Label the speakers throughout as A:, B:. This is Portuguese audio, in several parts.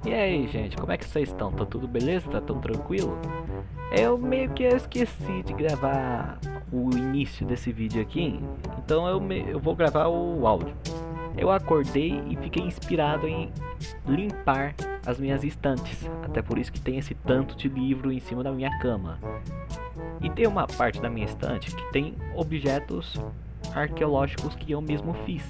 A: E aí, gente, como é que vocês estão? Tá tudo beleza? Tá tudo tranquilo? Eu meio que esqueci de gravar o início desse vídeo aqui, então eu vou gravar o áudio. Eu acordei e fiquei inspirado em limpar as minhas estantes, até por isso que tem esse tanto de livro em cima da minha cama. E tem uma parte da minha estante que tem objetos arqueológicos que eu mesmo fiz.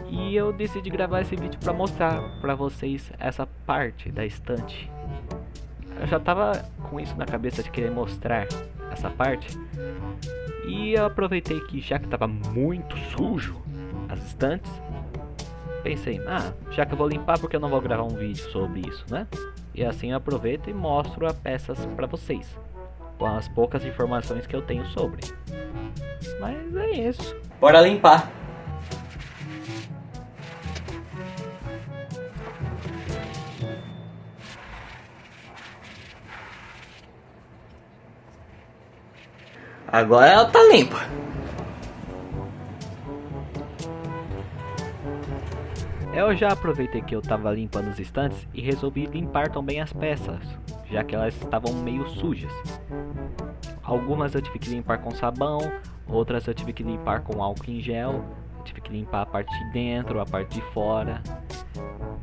A: E eu decidi gravar esse vídeo para mostrar para vocês essa parte da estante. Eu já tava com isso na cabeça de querer mostrar essa parte. E eu aproveitei que já que tava muito sujo as estantes, pensei, já que eu vou limpar, porque eu não vou gravar um vídeo sobre isso, né? E assim eu aproveito e mostro as peças para vocês, com as poucas informações que eu tenho sobre. Mas é isso.
B: Bora limpar. Agora ela tá limpa.
A: Eu já aproveitei que eu tava limpando os estantes e resolvi limpar também as peças, já que elas estavam meio sujas. Algumas eu tive que limpar com sabão, outras eu tive que limpar com álcool em gel, eu tive que limpar a parte de dentro, a parte de fora.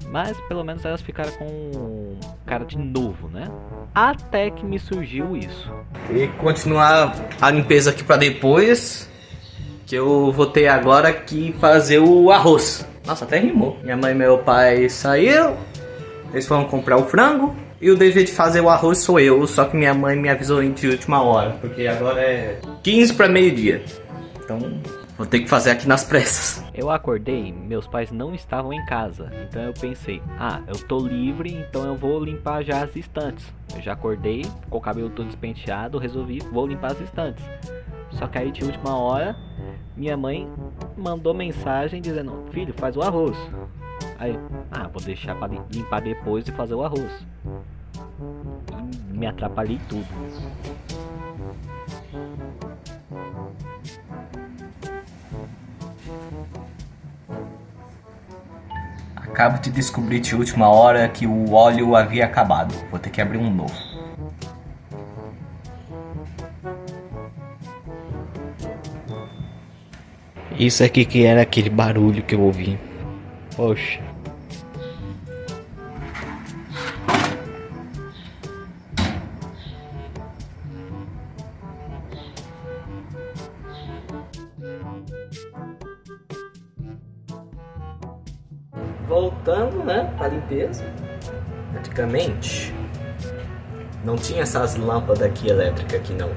A: Mas pelo menos elas ficaram com cara de novo, né? Até que me surgiu isso.
B: E continuar a limpeza aqui pra depois, que eu vou ter agora que fazer o arroz. Nossa, até rimou. Minha mãe e meu pai saíram, eles foram comprar o frango, e o dever de fazer o arroz sou eu, só que minha mãe me avisou de última hora, porque agora é 15 para meio-dia. Então vou ter que fazer aqui nas pressas.
A: Eu acordei, meus pais não estavam em casa, então eu pensei, eu tô livre, então eu vou limpar já as estantes. Eu já acordei, com o cabelo todo despenteado, resolvi, vou limpar as estantes. Só que aí de última hora, minha mãe mandou mensagem dizendo, filho, faz o arroz. Aí, vou deixar pra limpar depois e fazer o arroz. E me atrapalhei tudo.
B: Acabo de descobrir de última hora que o óleo havia acabado. Vou ter que abrir um novo.
A: Isso aqui que era aquele barulho que eu ouvi. Poxa.
B: Voltando, né, para limpeza. Antigamente não tinha essas lâmpadas aqui elétricas aqui não.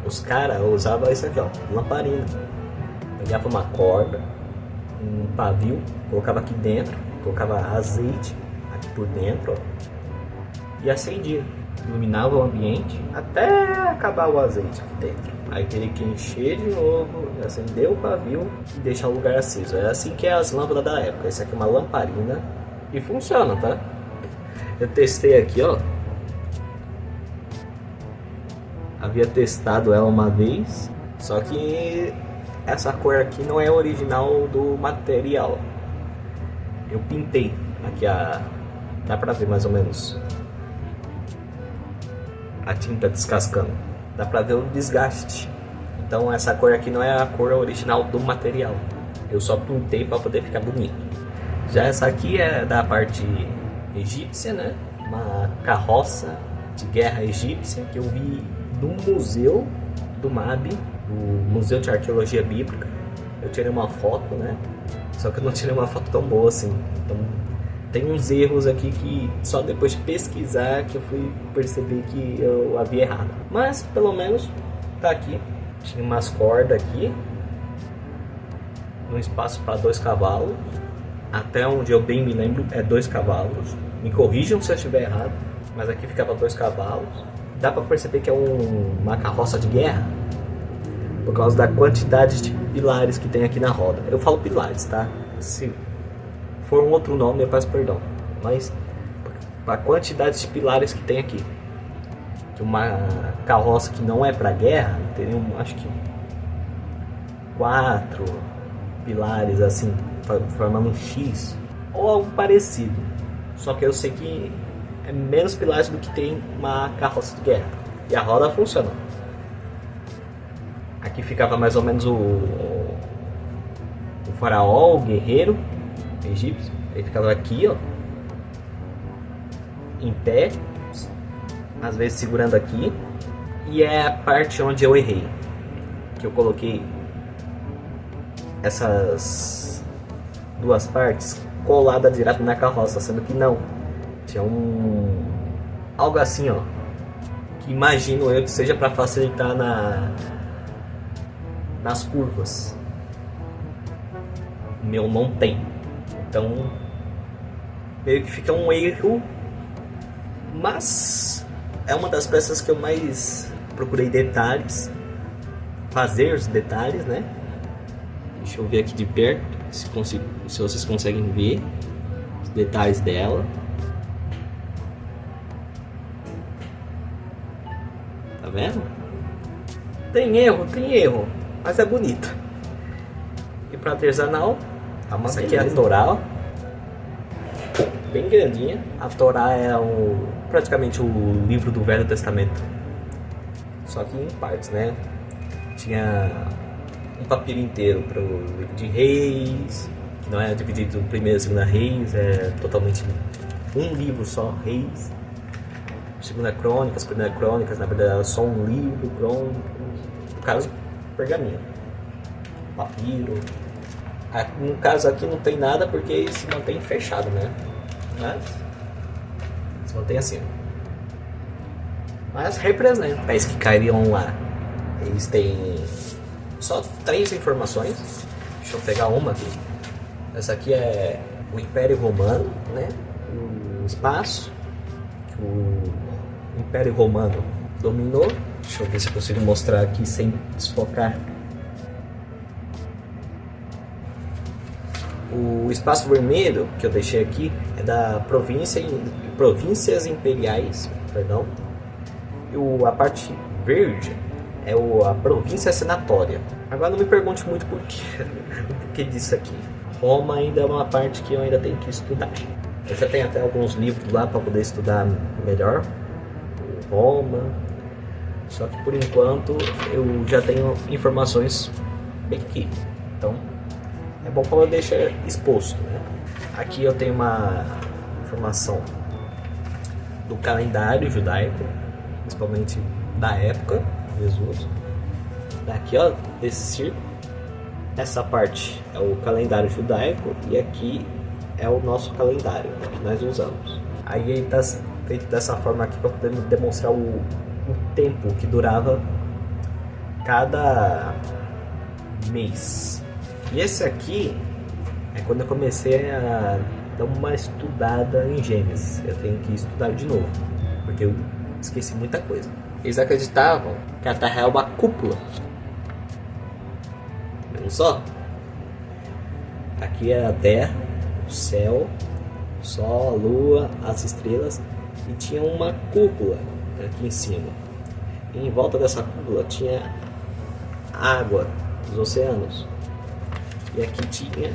B: Os caras usavam isso aqui, ó, lamparina. Pegava uma corda, um pavio, colocava aqui dentro, colocava azeite aqui por dentro, ó, e acendia. Iluminava o ambiente até acabar o azeite aqui dentro. Aí teria que encher de novo, acender o pavio e deixar o lugar aceso. É assim que é as lâmpadas da época. Essa aqui é uma lamparina e funciona, tá? Eu testei aqui, ó. Havia testado ela uma vez, só que essa cor aqui não é original do material. Eu pintei aqui dá pra ver mais ou menos a tinta descascando. Dá pra ver o desgaste. Então essa cor aqui não é a cor original do material. Eu só pintei para poder ficar bonito. Já essa aqui é da parte egípcia, né? Uma carroça de guerra egípcia que eu vi no museu do MAB, do Museu de Arqueologia Bíblica. Eu tirei uma foto, né? Só que eu não tirei uma foto tão boa assim. Então tem uns erros aqui que só depois de pesquisar que eu fui perceber que eu havia errado. Mas pelo menos tá aqui. Tinha umas cordas aqui, um espaço para 2 cavalos. Até onde eu bem me lembro é 2 cavalos. Me corrijam se eu estiver errado, mas aqui ficava 2 cavalos. Dá para perceber que é uma carroça de guerra por causa da quantidade de pilares que tem aqui na roda. Eu falo pilares, tá? Se for um outro nome eu peço perdão, mas a quantidade de pilares que tem aqui, que uma carroça que não é para guerra teria acho que 4 pilares assim formando um X ou algo parecido. Só que eu sei que é menos pilares do que tem uma carroça de guerra. E a roda funciona. Aqui ficava mais ou menos o faraó, o guerreiro egípcio. Ele ficava aqui, ó, em pé, às vezes segurando aqui. E é a parte onde eu errei, que eu coloquei essas duas partes coladas direto na carroça, sendo que não. Tinha algo assim, ó, que imagino eu que seja para facilitar nas curvas. O meu não tem. Então meio que fica um erro, mas é uma das peças que eu mais procurei detalhes, fazer os detalhes, né? Deixa eu ver aqui de perto, se vocês conseguem ver os detalhes dela. Tá vendo? Tem erro, mas é bonito. E para artesanal, essa aqui é a Torá, bem grandinha. A Torá é praticamente o livro do Velho Testamento, só que em partes, né? Tinha um papiro inteiro para o livro de Reis, que não é dividido em primeira e segunda Reis, é totalmente um livro só, Reis. Segunda Crônicas, primeira Crônicas, na verdade era só um livro, Crônicas, no caso, pergaminho, papiro. No caso aqui não tem nada porque se mantém fechado, né? Mas se mantém assim. Mas representa pés que cairiam lá. Eles têm só 3 informações. Deixa eu pegar uma aqui. Essa aqui é o Império Romano, né? O espaço que o Império Romano dominou. Deixa eu ver se eu consigo mostrar aqui sem desfocar. O espaço vermelho que eu deixei aqui é da províncias imperiais, perdão. E a parte verde é a província senatória. Agora não me pergunte muito o porquê disso aqui. Roma ainda é uma parte que eu ainda tenho que estudar. Eu já tenho até alguns livros lá para poder estudar melhor Roma. Só que por enquanto eu já tenho informações bem aqui. Então é bom para eu deixar exposto, né? Aqui eu tenho uma informação do calendário judaico, principalmente da época de Jesus. Daqui, ó, desse círculo, essa parte é o calendário judaico e aqui é o nosso calendário, né, que nós usamos. Aí ele está feito dessa forma aqui para poder demonstrar o tempo que durava cada mês. E esse aqui é quando eu comecei a dar uma estudada em Gênesis. Eu tenho que estudar de novo, porque eu esqueci muita coisa. Eles acreditavam que a Terra é uma cúpula. Vendo só? Aqui é a Terra, o céu, o Sol, a Lua, as estrelas. E tinha uma cúpula aqui em cima. E em volta dessa cúpula tinha água dos oceanos. E aqui tinha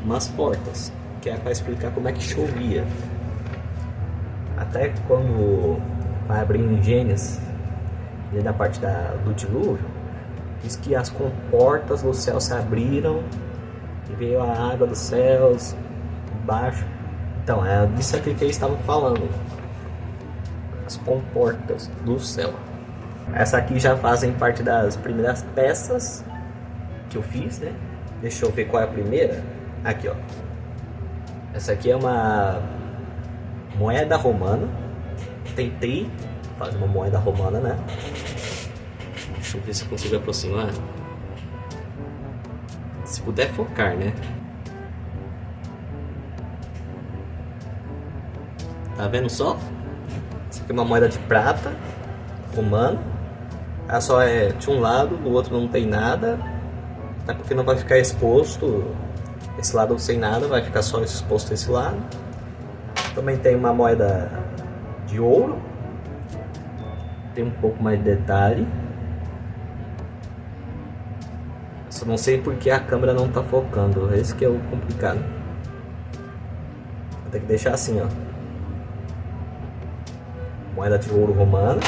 B: umas portas, que é para explicar como é que chovia. Até quando vai abrir em Gênesis, da parte do dilúvio, diz que as comportas do céu se abriram e veio a água dos céus embaixo. Então, é disso aqui que eles estavam falando. As comportas do céu. Essa aqui já fazem parte das primeiras peças que eu fiz, né? Deixa eu ver qual é a primeira. Aqui, ó. Essa aqui é uma moeda romana. Tentei fazer uma moeda romana, né? Deixa eu ver se eu consigo aproximar. Se puder focar, né? Tá vendo só? Essa aqui é uma moeda de prata romana. Ela só é de um lado, do outro não tem nada. Até porque não vai ficar exposto esse lado sem nada, vai ficar só exposto esse lado. Também tem uma moeda de ouro. Tem um pouco mais de detalhe. Só não sei porque a câmera não tá focando. Esse que é o complicado. Vou ter que deixar assim, ó. moeda de ouro romana.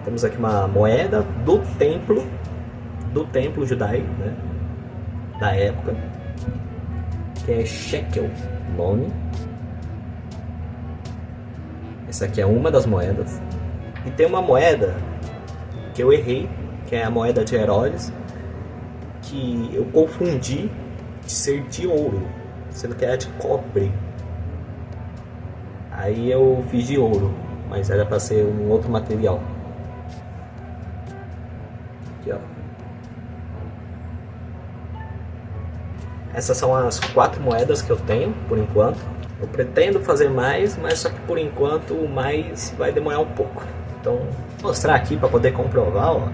B: Temos aqui uma moeda do templo judaico, né, da época, que é shekel, nome. Essa aqui é uma das moedas. E tem uma moeda que eu errei, que é a moeda de Herodes, que eu confundi de ser de ouro, sendo que é de cobre. Aí eu fiz de ouro, mas era para ser um outro material. Aqui, ó. Essas são as 4 moedas que eu tenho por enquanto. Eu pretendo fazer mais, mas só que por enquanto o mais vai demorar um pouco. Então, vou mostrar aqui para poder comprovar, ó.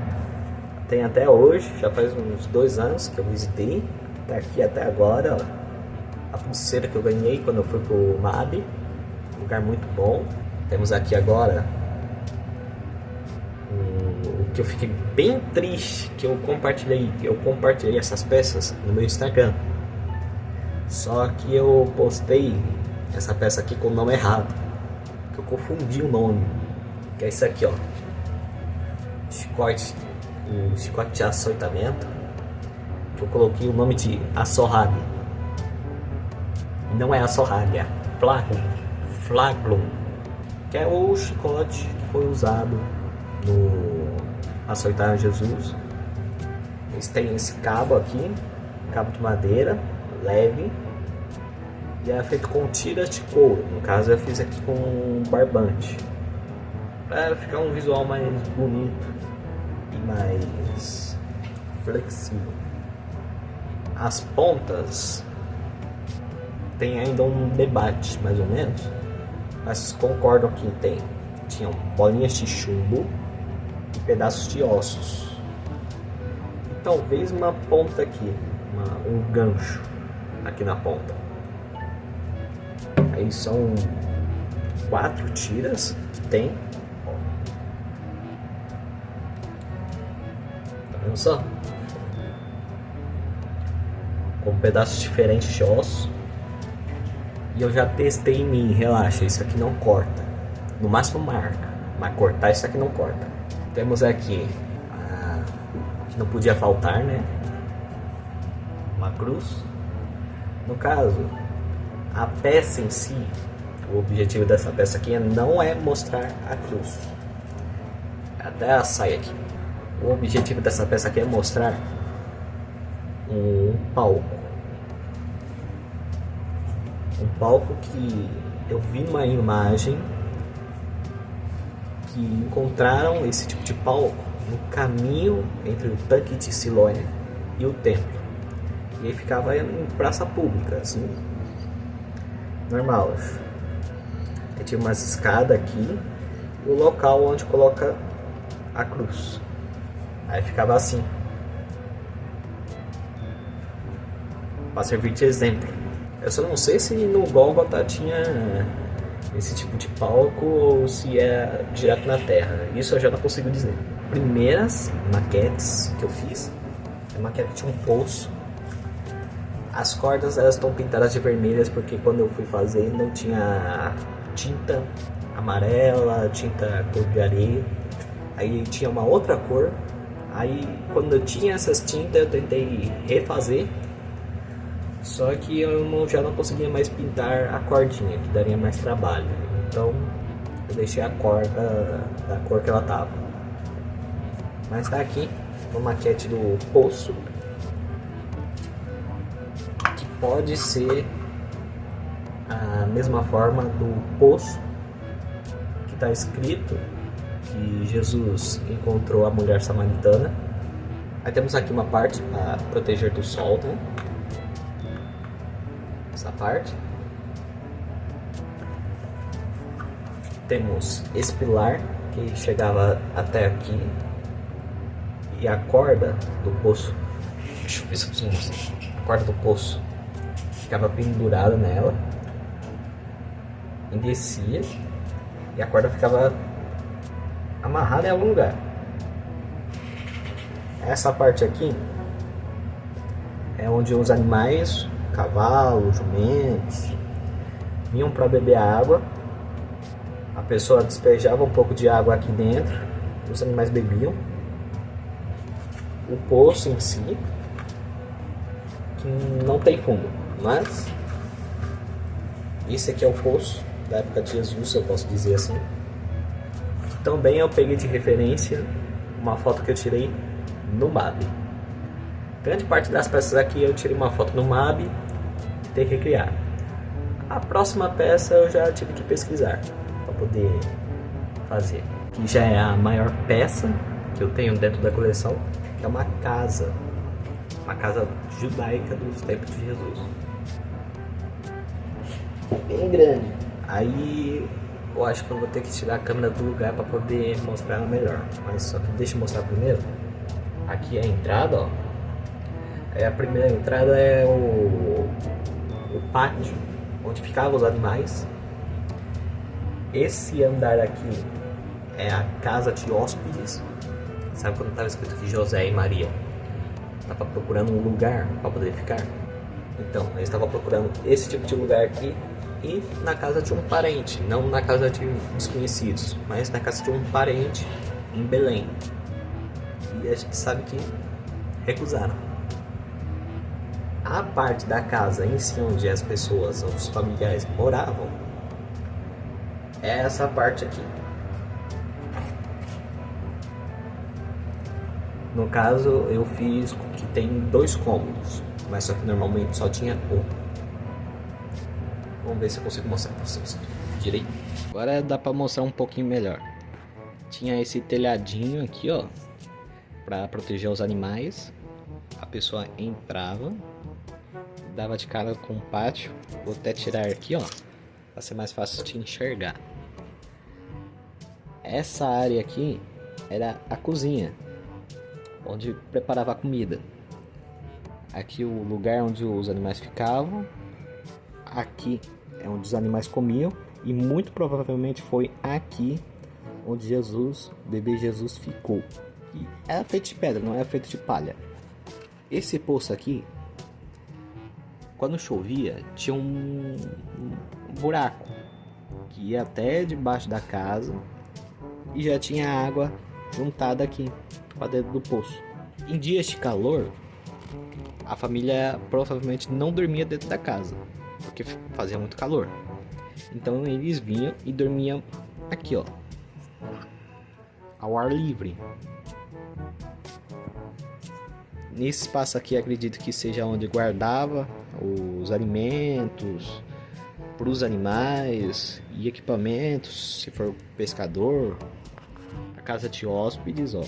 B: Tem até hoje, já faz uns 2 anos que eu visitei. Tá aqui até agora, ó. A pulseira que eu ganhei quando eu fui pro MAB. Um lugar muito bom. Temos aqui agora o que eu fiquei bem triste, que eu compartilhei essas peças no meu Instagram. Só que eu postei essa peça aqui com o nome errado, que eu confundi o nome, que é isso aqui, ó, o chicote de açoitamento, que eu coloquei o nome de açorrague. Não é açorrague, é flaglum, que é o chicote que foi usado no açoitar Jesus. Eles têm esse cabo aqui, cabo de madeira leve, e é feito com tiras de couro. No caso eu fiz aqui com barbante, para ficar um visual mais bonito e mais flexível. As pontas tem ainda um debate, mais ou menos, mas concordam que tinham bolinhas de chumbo e pedaços de ossos, e talvez uma ponta aqui, um gancho aqui na ponta. Aí são 4 tiras que tem. Tá vendo só? Com pedaços diferentes de osso. E eu já testei em mim, relaxa, isso aqui não corta. No máximo marca, mas cortar isso aqui não corta. Temos aqui que não podia faltar, né? Uma cruz. No caso, a peça em si, o objetivo dessa peça aqui não é mostrar a cruz. Até a saia aqui. O objetivo dessa peça aqui é mostrar um palco. Um palco que eu vi numa imagem que encontraram esse tipo de palco no caminho entre o tanque de Siloé e o templo. E aí ficava em praça pública, assim, normal. Aí tinha umas escadas aqui e o local onde coloca a cruz. Aí ficava assim, para servir de exemplo. Eu só não sei se no Gólgota tinha esse tipo de palco ou se é direto na terra. Isso eu já não consigo dizer. Primeiras maquetes que eu fiz, a maquete tinha um poço. As cordas elas estão pintadas de vermelhas porque quando eu fui fazer não tinha tinta amarela, tinta cor de areia. Aí tinha uma outra cor. Aí quando eu tinha essas tintas eu tentei refazer. Só que eu já não conseguia mais pintar a cordinha, que daria mais trabalho. Então eu deixei a corda da cor que ela tava. Mas tá aqui uma maquete do poço, que pode ser a mesma forma do poço que está escrito que Jesus encontrou a mulher samaritana. Aí temos aqui uma parte para proteger do sol, né? Essa parte. Temos esse pilar que chegava até aqui e a corda do poço. Deixa eu ver se eu consigo mostrar. A corda do poço ficava pendurada nela e descia e a corda ficava amarrada em algum lugar. Essa parte aqui é onde os animais, cavalos, jumentos, vinham para beber água A pessoa despejava um pouco de água aqui dentro, os animais bebiam. O poço em si, que não tem fundo, mas esse aqui é o poço da época de Jesus, eu posso dizer assim. Também eu peguei de referência uma foto que eu tirei no MAB. Grande parte das peças aqui eu tirei uma foto no MAB e ter que recriar. A próxima peça eu já tive que pesquisar para poder fazer. Que já é a maior peça que eu tenho dentro da coleção, que é uma casa judaica dos tempos de Jesus. Bem grande. Aí eu acho que eu vou ter que tirar a câmera do lugar para poder mostrar ela melhor. Mas só que deixa eu mostrar primeiro. Aqui é a entrada, ó. A primeira entrada é o pátio, onde ficavam os animais. Esse andar aqui é a casa de hóspedes. Sabe quando estava escrito que José e Maria estavam procurando um lugar para poder ficar? Então, eles estavam procurando esse tipo de lugar aqui e na casa de um parente, não na casa de desconhecidos, mas na casa de um parente em Belém. E a gente sabe que recusaram. A parte da casa em si onde as pessoas, os familiares moravam, é essa parte aqui. No caso, eu fiz que tem 2 cômodos, mas só que normalmente só tinha um. Vamos ver se eu consigo mostrar para vocês direito. Agora dá para mostrar um pouquinho melhor. Tinha esse telhadinho aqui, ó, para proteger os animais. A pessoa entrava, dava de cara com o pátio. Vou até tirar aqui, ó, para ser mais fácil de enxergar. Essa área aqui era a cozinha, onde preparava a comida. Aqui o lugar onde os animais ficavam. Aqui é onde os animais comiam. E muito provavelmente foi aqui onde Jesus, o bebê Jesus, ficou. E era feito de pedra, não era feito de palha. Esse poço aqui, quando chovia, tinha um buraco que ia até debaixo da casa e já tinha água juntada aqui para dentro do poço. Em dias de calor, a família provavelmente não dormia dentro da casa, porque fazia muito calor. Então eles vinham e dormiam aqui, ó, ao ar livre. Nesse espaço aqui, acredito que seja onde guardava os alimentos para os animais e equipamentos, se for pescador. A casa de hóspedes, ó.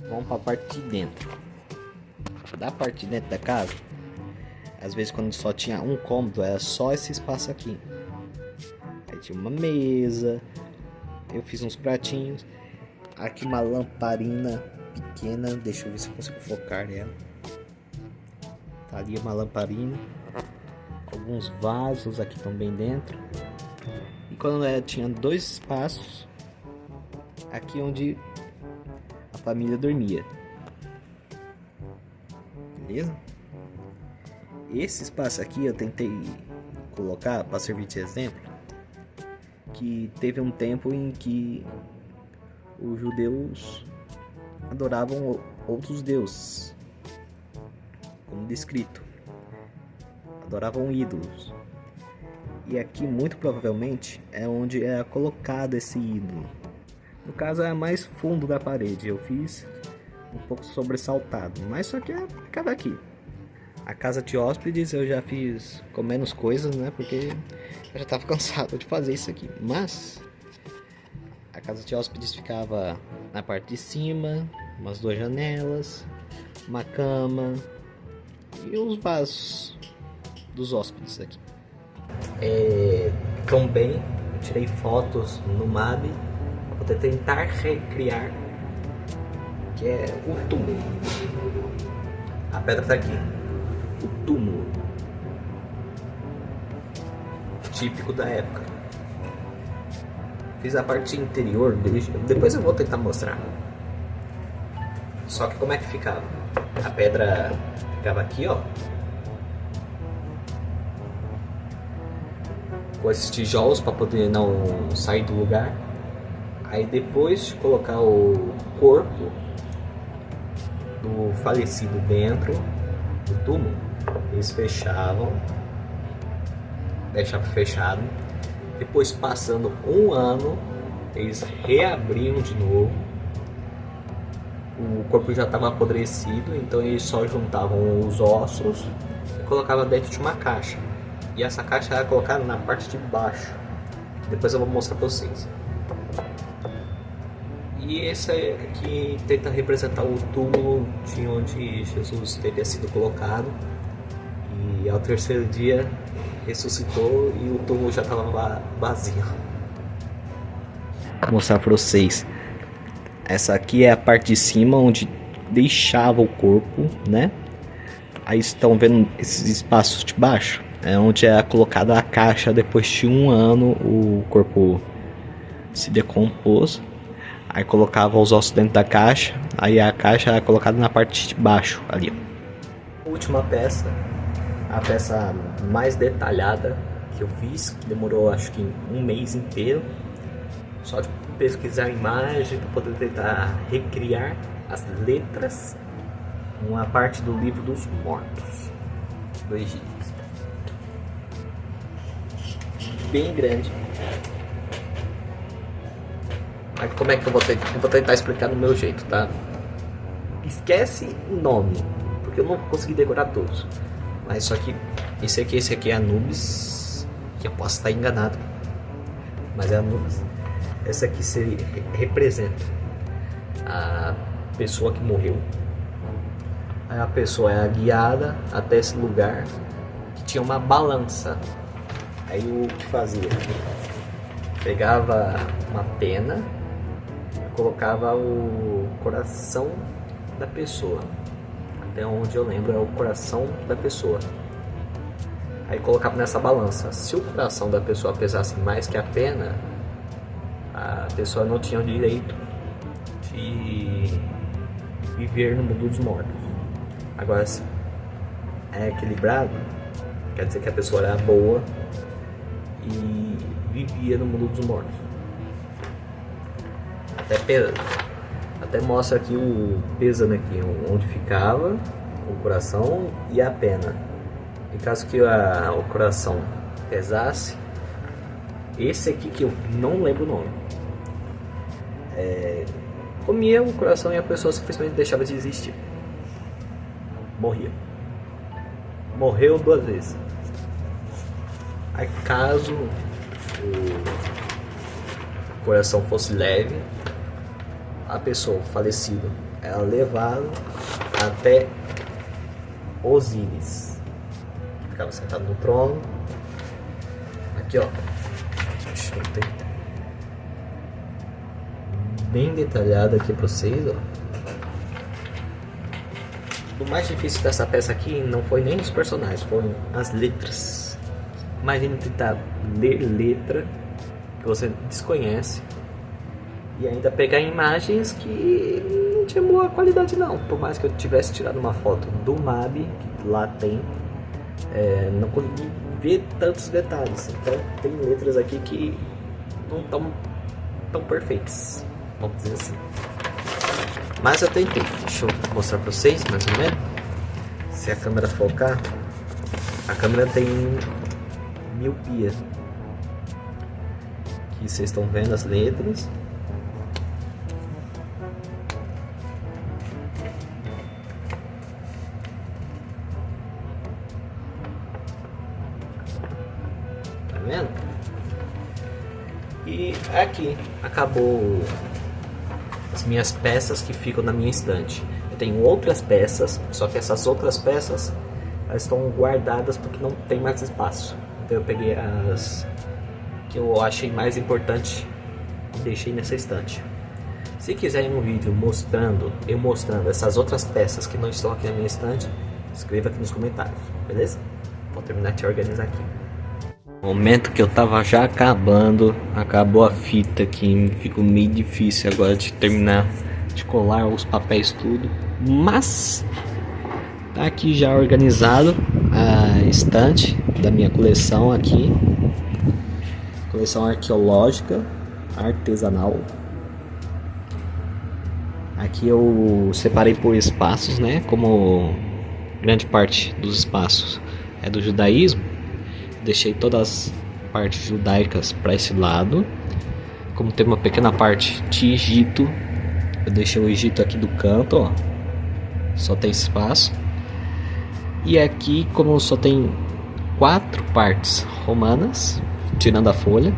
B: Vamos para a parte de dentro. Da parte de dentro da casa, às vezes quando só tinha um cômodo, era só esse espaço aqui. Aí tinha uma mesa, eu fiz uns pratinhos. Aqui uma lamparina pequena, deixa eu ver se eu consigo focar ela. Tá ali uma lamparina. Alguns vasos aqui também dentro. E quando tinha 2 espaços, aqui onde a família dormia. Beleza? Esse espaço aqui eu tentei colocar para servir de exemplo, que teve um tempo em que os judeus adoravam outros deuses, como descrito, adoravam ídolos. E aqui muito provavelmente é onde é colocado esse ídolo. No caso é mais fundo da parede, eu fiz um pouco sobressaltado, mas só que ficava aqui. A casa de hóspedes eu já fiz com menos coisas, né, porque eu já estava cansado de fazer isso aqui. Mas a casa de hóspedes ficava na parte de cima, umas 2 janelas, uma cama e os vasos dos hóspedes aqui. Também tirei fotos no MAB para poder tentar recriar, que é o túmulo. A pedra está aqui, o túmulo típico da época. Fiz a parte interior dele, depois eu vou tentar mostrar. Só que como é que ficava? A pedra ficava aqui, ó, com pôr esses tijolos para poder não sair do lugar. Aí depois de colocar o corpo do falecido dentro do túmulo, eles fechavam, deixavam fechado. Depois, passando um ano, eles reabriam de novo. O corpo já estava apodrecido, então eles só juntavam os ossos e colocavam dentro de uma caixa. E essa caixa era colocada na parte de baixo. Depois eu vou mostrar para vocês. E esse aqui tenta representar o túmulo de onde Jesus teria sido colocado. E ao terceiro dia ressuscitou e o túmulo já estava vazio. Vou mostrar para vocês. Essa aqui é a parte de cima onde deixava o corpo, né? Aí estão vendo esses espaços de baixo? É onde é colocada a caixa depois de um ano o corpo se decompôs. Aí colocava os ossos dentro da caixa. Aí a caixa era colocada na parte de baixo ali. A última peça, a peça mais detalhada que eu fiz, que demorou acho que um mês inteiro. Só de pesquisar a imagem para poder tentar recriar as letras, uma parte do livro dos mortos do Egito. Bem grande. Mas como é que eu vou tentar explicar do meu jeito, tá? Esquece o nome, porque eu não consegui decorar todos. Mas só que esse aqui é Anubis, que eu posso estar enganado, mas é Anubis. Essa aqui representa a pessoa que morreu. Aí a pessoa é guiada até esse lugar que tinha uma balança. Aí o que fazia? Pegava uma pena, colocava o coração da pessoa. Até onde eu lembro é o coração da pessoa. Aí colocava nessa balança. Se o coração da pessoa pesasse mais que a pena, a pessoa não tinha o direito de viver no mundo dos mortos. Agora, se é equilibrado, quer dizer que a pessoa era boa e vivia no mundo dos mortos. Até mostra aqui o pesando aqui onde ficava o coração e a pena. Em caso que o coração pesasse, esse aqui que eu não lembro o nome, comia o coração e a pessoa simplesmente deixava de existir. Morria. Morreu 2 vezes. Aí caso o coração fosse leve, a pessoa falecida era levada até Osíris, que ficava sentado no trono. Aqui ó, bem detalhado aqui para vocês, ó. O mais difícil dessa peça aqui não foi nem os personagens, foram as letras. Imagina tentar ler letra que você desconhece e ainda pegar imagens que não tinha boa qualidade não. Por mais que eu tivesse tirado uma foto do MAB, que lá tem, não consegui ver tantos detalhes. Então tem letras aqui que não estão tão perfeitas, vamos dizer assim. Mas eu tentei. Deixa eu mostrar pra vocês mais ou menos. Se a câmera focar, a câmera tem miopia. Aqui vocês estão vendo as letras. Tá vendo? E aqui acabou as minhas peças que ficam na minha estante. Eu tenho outras peças, só que essas outras peças elas estão guardadas porque não tem mais espaço. Então eu peguei as que eu achei mais importante e deixei nessa estante. Se quiserem um vídeo mostrando essas outras peças que não estão aqui na minha estante, escreva aqui nos comentários, beleza? Vou terminar de organizar aqui. No momento que eu tava já acabando, acabou a fita aqui, ficou meio difícil agora de terminar de colar os papéis tudo, mas tá aqui já organizado a estante da minha coleção aqui. coleção arqueológica artesanal. Aqui eu separei por espaços, né? Como grande parte dos espaços é do judaísmo, deixei todas as partes judaicas para esse lado. Como tem uma pequena parte de Egito, eu deixei o Egito aqui do canto, ó. Só tem espaço. E aqui, como só tem 4 partes romanas, tirando a folha,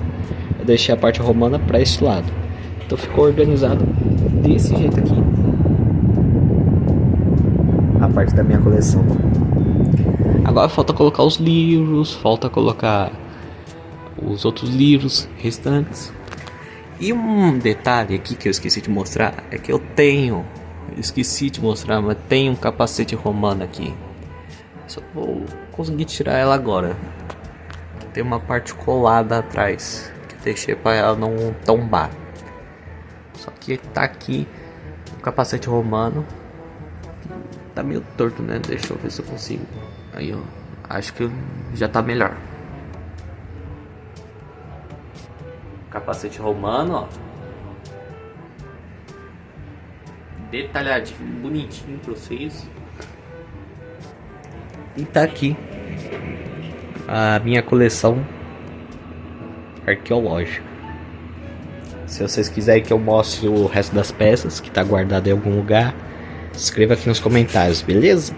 B: eu deixei a parte romana para este lado. Então ficou organizado desse jeito aqui a parte da minha coleção. Agora falta colocar os livros, falta colocar os outros livros restantes. E um detalhe aqui que eu esqueci de mostrar é que eu esqueci de mostrar, mas tem um capacete romano aqui. Só vou conseguir tirar ela agora. Tem uma parte colada atrás que eu deixei para ela não tombar. Só que tá aqui o capacete romano. Tá meio torto, né? Deixa eu ver se eu consigo. Aí, ó. Acho que já tá melhor. Capacete romano, ó. Detalhadinho, bonitinho pra vocês. E tá aqui a minha coleção arqueológica. Se vocês quiserem que eu mostre o resto das peças que tá guardado em algum lugar, escreva aqui nos comentários, beleza?